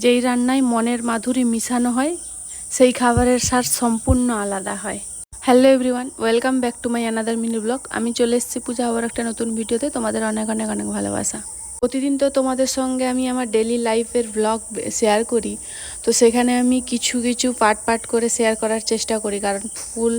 যেই রান্নায় মনের মাধুরী মিশানো হয় সেই খাবারের স্বাদ সম্পূর্ণ আলাদা হয়। Hello everyone, welcome back to my another mini blog. আমি চলে এসেছি পূজা আবার একটা নতুন ভিডিওতে। তোমাদের অনেক অনেক অনেক ভালোবাসা। প্রতিদিন তো তোমাদের সঙ্গে আমি আমার ডেলি লাইফের ব্লগ শেয়ার করি, তো সেখানে আমি কিছু কিছু পার্ট করে শেয়ার করার চেষ্টা করি, কারণ ফুল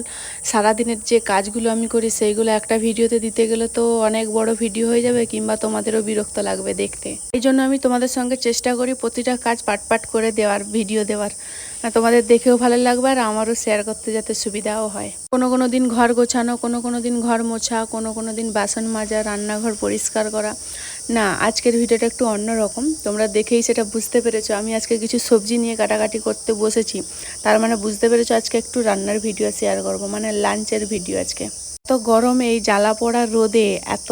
সারাদিনের যে কাজগুলো আমি করি সেইগুলো একটা ভিডিওতে দিতে গেলে তো অনেক বড় ভিডিও হয়ে যাবে, কিংবা তোমাদেরও বিরক্ত লাগবে দেখতে। এই জন্য আমি তোমাদের সঙ্গে চেষ্টা করি প্রতিটা কাজ পার্ট করে দেওয়ার, ভিডিও দেওয়ার। তোমাদের দেখেও ভালো লাগবে আর আমারও শেয়ার করতে যাতে সুবিধাও হয়। কোনো দিন ঘর গোছানো, কোনো দিন ঘর মোছা, কোনো দিন বাসন মাজা, রান্নাঘর পরিষ্কার করা। না, আজকের ভিডিওটা একটু অন্যরকম। তোমরা দেখেই সেটা বুঝতে পেরেছো। আমি আজকে কিছু সবজি নিয়ে কাটাকাটি করতে বসেছি, তার মানে বুঝতে পেরেছো আজকে একটু রান্নার ভিডিও শেয়ার করব, মানে লাঞ্চের ভিডিও আজকে। তো গরমে এই জ্বালা পোড়া রোদে এত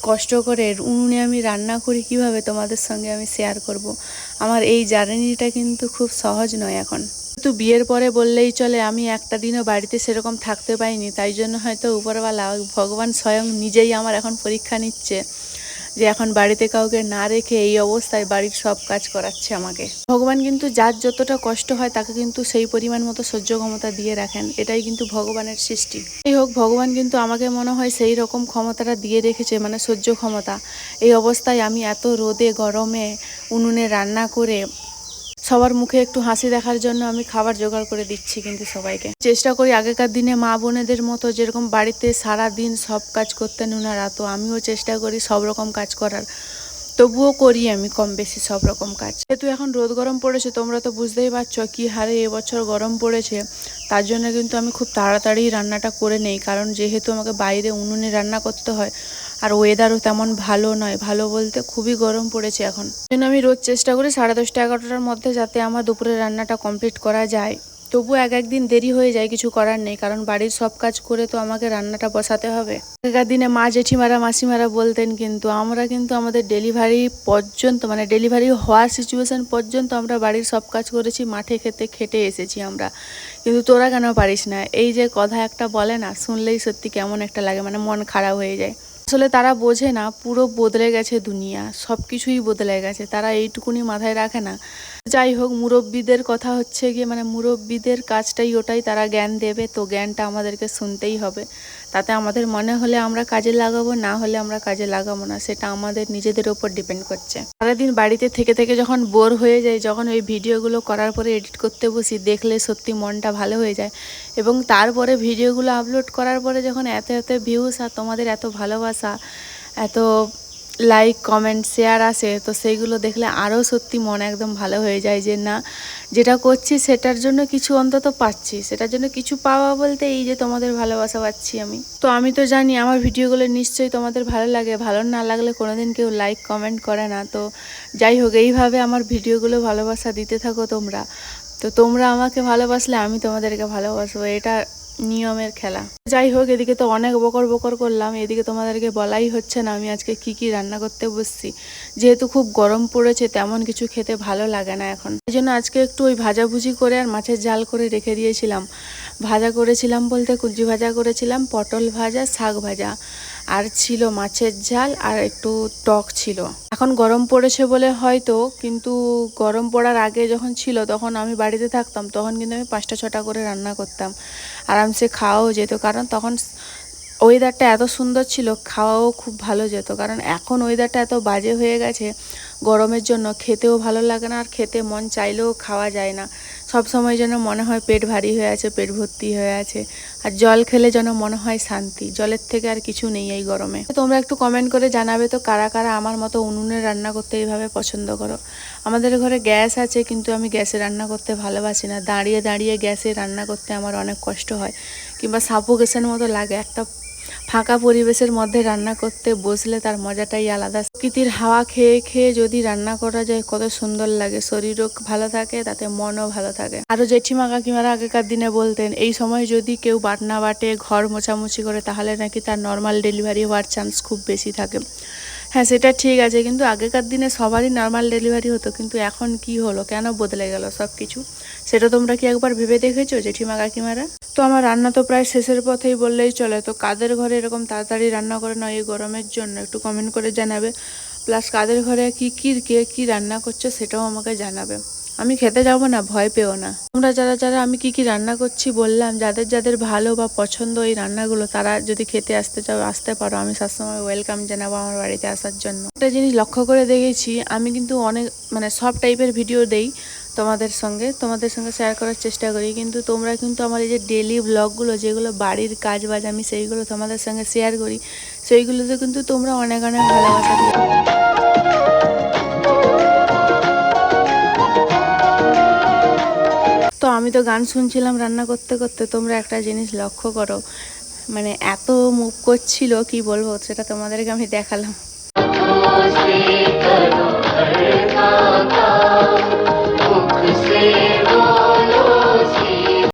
কষ্ট করে উনুনে আমি রান্না করি কিভাবে, তোমাদের সঙ্গে আমি শেয়ার করব। আমার এই জার্নিটা কিন্তু খুব সহজ নয় এখন। কিন্তু বিয়ের পরে বললেই চলে, আমি একটা দিনও বাড়িতে সেরকম থাকতে পাইনি, তাই জন্য হয়তো উপরওয়ালা ভগবান স্বয়ং নিজেই আমার এখন পরীক্ষা নিচ্ছে, যে এখন বাড়িতে কাউকে না রেখে এই অবস্থায় বাড়ির সব কাজ করাচ্ছে আমাকে। ভগবান কিন্তু যার যতটা কষ্ট হয় তাকে কিন্তু সেই পরিমাণ মতো সহ্য ক্ষমতা দিয়ে রাখেন, এটাই কিন্তু ভগবানের সৃষ্টি। এই হোক, ভগবান কিন্তু আমাকে মনে হয় সেই রকম ক্ষমতাটা দিয়ে রেখেছে, মানে সহ্য ক্ষমতা। এই অবস্থায় আমি এত রোদে গরমে উনুনে রান্না করে সবার মুখে একটু হাসি দেখার জন্য আমি খাবার জোগাড় করে দিচ্ছি কিন্তু সবাইকে। চেষ্টা করি আগেকার দিনে মা বোনেদের মতো যেরকম বাড়িতে সারা দিন সব কাজ করতেন ওনারা, তো আমিও চেষ্টা করি সব রকম কাজ করার। তবুও করি আমি কম বেশি সব রকম কাজ। যেহেতু এখন রোদ গরম পড়েছে, তোমরা তো বুঝতেই পারছো কি হারে এবছর গরম পড়েছে, তার জন্য কিন্তু আমি খুব তাড়াতাড়ি রান্নাটা করে নেই, কারণ যেহেতু আমাকে বাইরে উনুনে রান্না করতে হয় আর ওয়েদারও তেমন ভালো নয়, ভালো বলতে খুবই গরম পড়েছে এখন। জন্য আমি রোজ চেষ্টা করি 10:30 11টার মধ্যে যাতে আমার দুপুরের রান্নাটা কমপ্লিট করা যায়। তবু একদিন দেরি হয়ে যায়, কিছু করার নেই, কারণ বাড়ির সব কাজ করে তো আমাকে রান্নাটা বসাতে হবে। আগেকার দিনে মা জেঠিমারা মাসিমারা বলতেন, কিন্তু আমরা কিন্তু আমাদের ডেলিভারি পর্যন্ত, মানে ডেলিভারি হওয়ার সিচুয়েশন পর্যন্ত আমরা বাড়ির সব কাজ করেছি, মাঠে খেটে এসেছি আমরা, কিন্তু তোরা কেন পারিস না। এই যে কথা একটা বলে না, শুনলেই সত্যি কেমন একটা লাগে, মানে মন খারাপ হয়ে যায়। আসলে তারা বোঝে না পুরো বদলে গেছে দুনিয়া, সব কিছুই বদলে গেছে, তারা এইটুকুনি মাথায় রাখে না। যাই হোক, মুরব্বীদের কথা হচ্ছে গিয়ে, মানে মুরব্বীদের কাজটাই ওটাই, তারা জ্ঞান দেবে, তো জ্ঞানটা আমাদেরকে শুনতেই হবে। তাতে আমাদের মনে হলে আমরা কাজে লাগাবো, না হলে আমরা কাজে লাগাবো না, সেটা আমাদের নিজেদের ওপর ডিপেন্ড করছে। সারাদিন বাড়িতে থেকে যখন বোর হয়ে যায়, যখন ওই ভিডিওগুলো করার পরে এডিট করতে বসি, দেখলে সত্যি মনটা ভালো হয়ে যায়। এবং তারপরে ভিডিওগুলো আপলোড করার পরে যখন এত ভিউস আর তোমাদের এত ভালোবাসা, এত লাইক কমেন্ট শেয়ার আসে, তো সেইগুলো দেখলে আরও সত্যি মন একদম ভালো হয়ে যায়, যে না, যেটা করছি সেটার জন্য কিছু অন্তত পাচ্ছি। সেটার জন্য কিছু পাওয়া বলতে এই যে তোমাদের ভালোবাসা পাচ্ছি আমি। তো আমি তো জানি আমার ভিডিওগুলো নিশ্চয়ই তোমাদের ভালো লাগে, ভালো না লাগলে কোনোদিন কেউ লাইক কমেন্ট করে না। তো যাই হোক, এইভাবে আমার ভিডিওগুলো ভালোবাসা দিতে থাকো তোমরা। তো তোমরা আমাকে ভালোবাসলে আমি তোমাদেরকে ভালোবাসবো, এটা নিয়মের খেলা। যাই হোক, এদিকে তো অনেক বকর করলাম, এদিকে তোমাদেরকে বলাই হচ্ছে না আমি আজকে কি রান্না করতে বসছি। যেহেতু খুব গরম পড়েছে, তেমন কিছু খেতে ভালো লাগে না এখন, এই জন্য আজকে একটু ওই ভাজাভুজি করে আর মাছের ঝাল করে রেখে দিয়েছিলাম। ভাজা করেছিলাম বলতে কুঞ্চি ভাজা করেছিলাম, পটল ভাজা, শাক ভাজা, আর ছিল মাছের ঝাল, আর একটু টক ছিল। এখন গরম পড়েছে বলে হয়তো, কিন্তু গরম পড়ার আগে যখন ছিল, তখন আমি বাড়িতে থাকতাম, তখন কিন্তু আমি 5টা 6টা করে রান্না করতাম, আরামসে খাওয়াও যেত, কারণ তখন ওয়েদারটা এত সুন্দর ছিল, খাওয়াও খুব ভালো যেত। কারণ এখন ওয়েদারটা এত বাজে হয়ে গেছে গরমের জন্য, খেতেও ভালো লাগে না, আর খেতে মন চাইলেও খাওয়া যায় না। সব সময় যেন মনে হয় পেট ভারী হয়ে আছে, পেট ভর্তি হয়ে আছে, আর জল খেলে যেন মনে হয় শান্তি, জলের থেকে আর কিছু নেই এই গরমে। তোমরা একটু কমেন্ট করে জানাবে তো কারা কারা আমার মতো উনুনে রান্না করতে এইভাবে পছন্দ করো। আমাদের ঘরে গ্যাস আছে, কিন্তু আমি গ্যাসে রান্না করতে ভালোবাসি না। দাঁড়িয়ে গ্যাসে রান্না করতে আমার অনেক কষ্ট হয়, কিংবা সাফোকেশন মতো লাগে। একটা ফাঁকা পরিবেশের মধ্যে রান্না করতে বসলে তার মজাটাই আলাদা। প্রকৃতির হাওয়া খেয়ে যদি রান্না করা যায়, কত সুন্দর লাগে, শরীরও ভালো থাকে, তাতে মনও ভালো থাকে। আরও জেঠিমা কাকিমারা আগেকার দিনে বলতেন, এই সময় যদি কেউ বাটনা বাটে, ঘর মোছামুছি করে, তাহলে নাকি তার নর্মাল ডেলিভারি হওয়ার চান্স খুব বেশি থাকে। হ্যাঁ, সেটা ঠিক আছে, কিন্তু আগেকার দিনে সবারই নর্মাল ডেলিভারি হতো, কিন্তু এখন কি হলো, কেন বদলে গেল সব কিছু, সেটা তোমরা কি একবার ভেবে দেখেছো জেঠিমা কাকিমারা? তো আমার রান্না তো প্রায় শেষের পথেই বললেই চলে। তো কাদের ঘরে এরকম তাড়াতাড়ি রান্না করে না এই গরমের জন্য, একটু কমেন্ট করে জানাবে। প্লাস কাদের ঘরে কে কী রান্না করছো সেটাও আমাকে জানাবে। আমি খেতে যাব না, ভয় পেও না। তোমরা যারা যারা আমি কি রান্না করছি বললাম, যাদের যাদের ভালো বা পছন্দ এই রান্নাগুলো, তারা যদি খেতে আসতে চাও আসতে পারো। আমি সবসময় ওয়েলকাম জানাবো আমার বাড়িতে আসার জন্য। একটা জিনিস লক্ষ্য করে দেখেছি, আমি কিন্তু অনেক সব টাইপের ভিডিও দেই তোমাদের সঙ্গে শেয়ার করার চেষ্টা করি, কিন্তু তোমরা কিন্তু আমার এই যে ডেলি ব্লগগুলো, যেগুলো বাড়ির কাজ বাজ আমি সেইগুলো তোমাদের সঙ্গে শেয়ার করি, সেইগুলোতে কিন্তু তোমরা অনেক অনেক ভালোবাসা দিও। তো আমি তো গান শুনছিলাম রান্না করতে করতে। তোমরা একটা জিনিস লক্ষ্য করো, এত মুভ করছিল কি বলবো, সেটা তোমাদেরকে আমি দেখালাম।